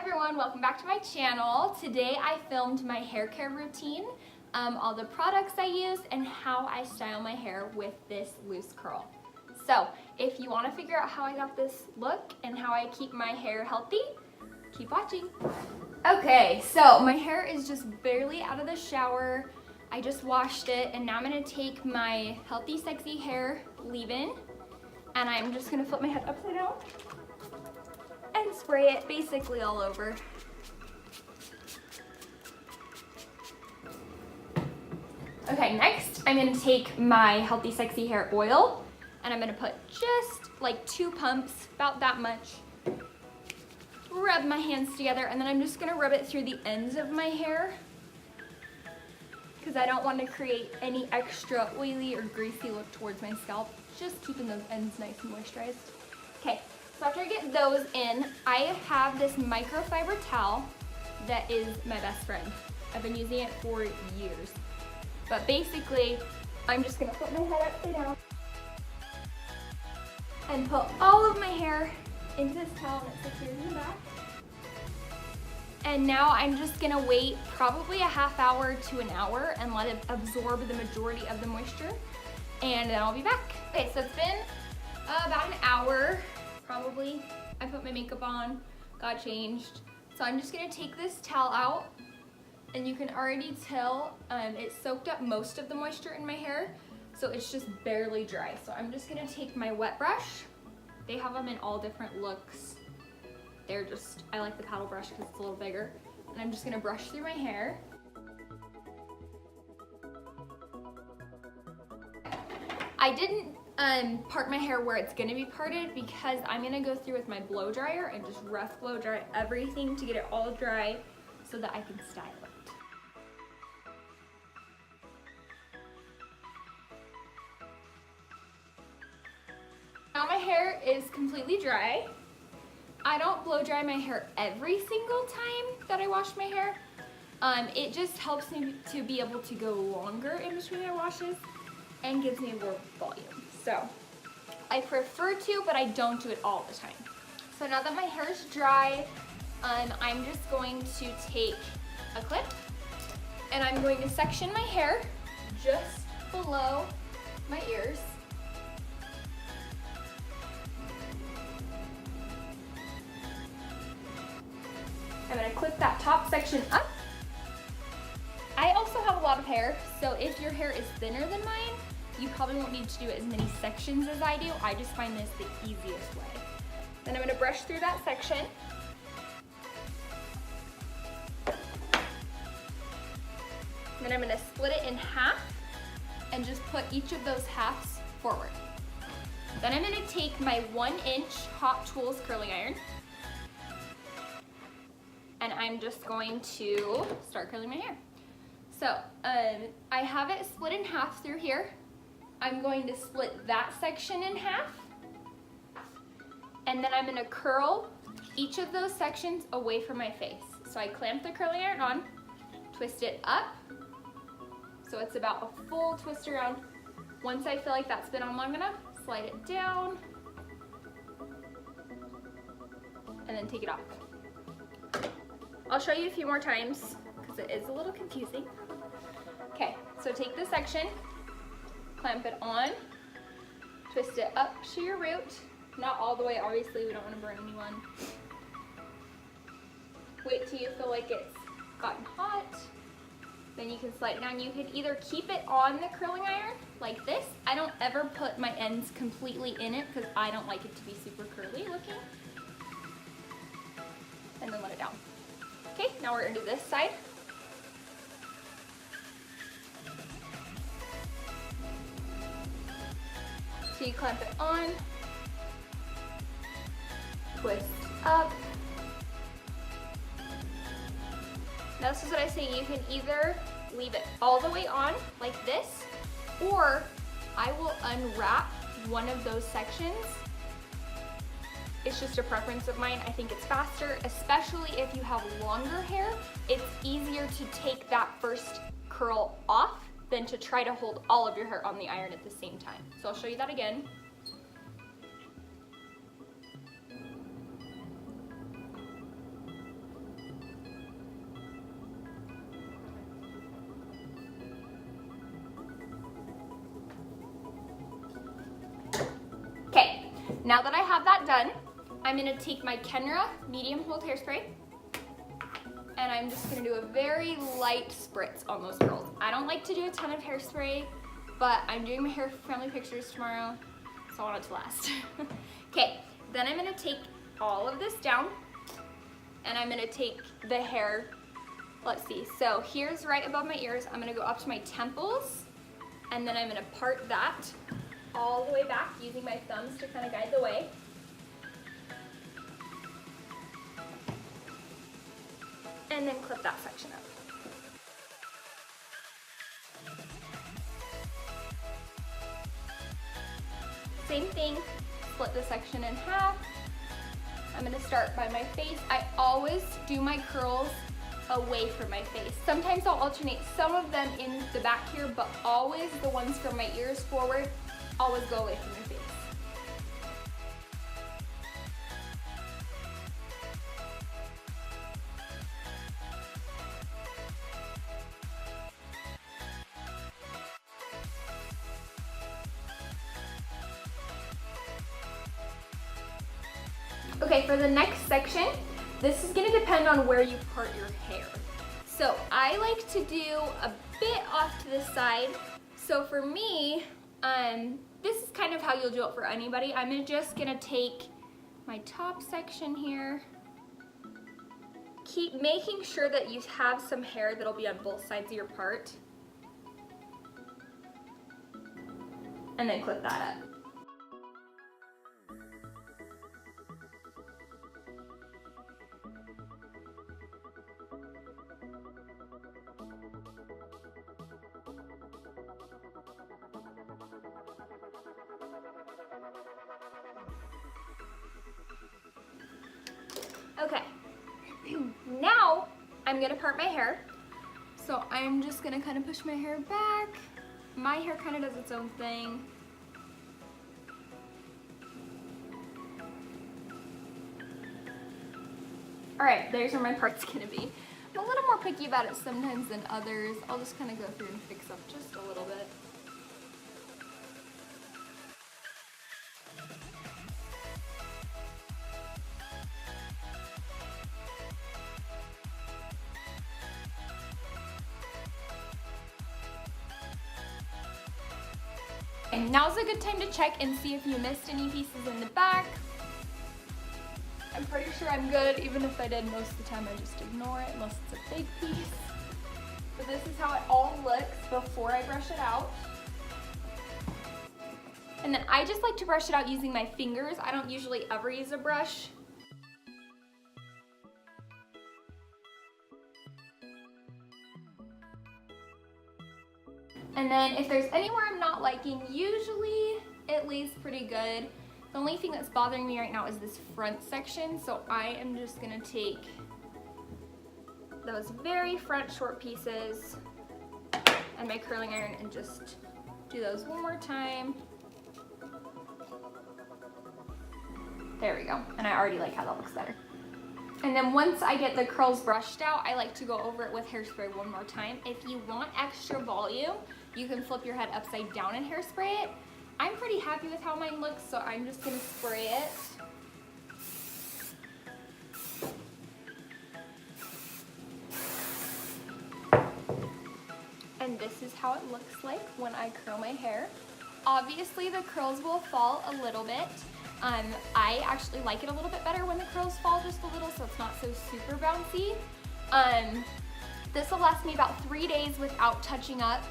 everyone, welcome back to my channel. Today I filmed my hair care routine, all the products I use, and how I style my hair with this loose curl. So if you want to figure out how I got this look and how I keep my hair healthy, keep watching. Okay, so my hair is just barely out of the shower. I just washed it, and now I'm going to take my Healthy Sexy Hair leave-in, and I'm just going to flip my head upside down and spray it basically all over. Okay, next I'm gonna take my Healthy Sexy Hair oil, and I'm gonna put just like 2 pumps, about that much. Rub my hands together, and then I'm just gonna rub it through the ends of my hair because I don't want to create any extra oily or greasy look towards my scalp, just keeping those ends nice and moisturized. Okay. So after I get those in, I have this microfiber towel that is my best friend. I've been using it for years. But basically, I'm just gonna put my head upside down and put all of my hair into this towel that's secures in the back. And now I'm just gonna wait probably a half hour to an hour and let it absorb the majority of the moisture, and then I'll be back. Okay, so it's been about an hour. Probably. I put my makeup on, got changed. So I'm just gonna take this towel out, and you can already tell it soaked up most of the moisture in my hair, so it's just barely dry. So I'm just gonna take my wet brush. They have them in all different looks. I like the paddle brush because it's a little bigger. And I'm just gonna brush through my hair. I didn't part my hair where it's gonna be parted because I'm gonna go through with my blow dryer and just rough blow dry everything to get it all dry so that I can style it. Now my hair is completely dry. I don't blow dry my hair every single time that I wash my hair. It just helps me to be able to go longer in between my washes and gives me more volume. So I prefer to, but I don't do it all the time. So now that my hair is dry, I'm just going to take a clip and I'm going to section my hair just below my ears. I'm going to clip that top section up. I also have a lot of hair, so if your hair is thinner than mine, you probably won't need to do as many sections as I do. I just find this the easiest way. Then I'm gonna brush through that section. Then I'm gonna split it in half and just put each of those halves forward. Then I'm gonna take my 1-inch Hot Tools curling iron, and I'm just going to start curling my hair. So I have it split in half through here. I'm going to split that section in half, and then I'm going to curl each of those sections away from my face. So I clamp the curling iron on, twist it up, so it's about a full twist around. Once I feel like that's been on long enough, slide it down, and then take it off. I'll show you a few more times because it is a little confusing. Okay, so take this section, clamp it on, twist it up to your root. Not all the way, obviously, we don't want to burn anyone. Wait till you feel like it's gotten hot. Then you can slide it down. You can either keep it on the curling iron like this. I don't ever put my ends completely in it because I don't like it to be super curly looking. And then let it down. Okay, now we're gonna do this side. So you clamp it on, twist up. Now this is what I say, you can either leave it all the way on like this, or I will unwrap one of those sections. It's just a preference of mine. I think it's faster, especially if you have longer hair. It's easier to take that first curl off than to try to hold all of your hair on the iron at the same time. So I'll show you that again. Now that I have that done, I'm gonna take my Kenra medium hold hairspray, and I'm just gonna do a very light spritz on those curls. I don't like to do a ton of hairspray, but I'm doing my hair family pictures tomorrow, so I want it to last. Okay, then I'm gonna take all of this down, and I'm gonna take the hair, let's see, so here's right above my ears. I'm gonna go up to my temples, and then I'm gonna part that all the way back using my thumbs to kind of guide the way. And then clip that section up. Same thing, split the section in half. I'm gonna start by my face. I always do my curls away from my face. Sometimes I'll alternate some of them in the back here, but always the ones from my ears forward, always go away from your face. Okay, for the next section, this is gonna depend on where you part your hair. So I like to do a bit off to the side. So for me, this is kind of how you'll do it for anybody. I'm just gonna take my top section here. Keep making sure that you have some hair that'll be on both sides of your part. And then clip that up. Okay, now I'm gonna part my hair. So I'm just gonna kind of push my hair back. My hair kind of does its own thing. All right, there's where my part's gonna be. I'm a little more picky about it sometimes than others. I'll just kind of go through and fix up just a little bit. And now's a good time to check and see if you missed any pieces in the back. I'm pretty sure I'm good, even if I did most of the time I just ignore it unless it's a big piece. So this is how it all looks before I brush it out. And then I just like to brush it out using my fingers. I don't usually ever use a brush. And then if there's anywhere I'm not liking, usually it lays pretty good. The only thing that's bothering me right now is this front section, so I am just gonna take those very front short pieces and my curling iron and just do those one more time. There we go, and I already like how that looks better. And then once I get the curls brushed out, I like to go over it with hairspray one more time. If you want extra volume, you can flip your head upside down and hairspray it. I'm pretty happy with how mine looks, so I'm just gonna spray it. And this is how it looks like when I curl my hair. Obviously the curls will fall a little bit. I actually like it a little bit better when the curls fall just a little, so it's not so super bouncy. This will last me about 3 days without touching up.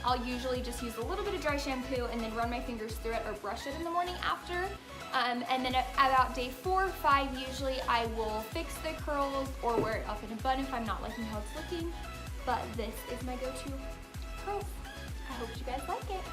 I'll usually just use a little bit of dry shampoo and then run my fingers through it or brush it in the morning after. And then at about day 4 or 5, usually I will fix the curls or wear it up in a bun if I'm not liking how it's looking. But this is my go-to curls. I hope you guys like it.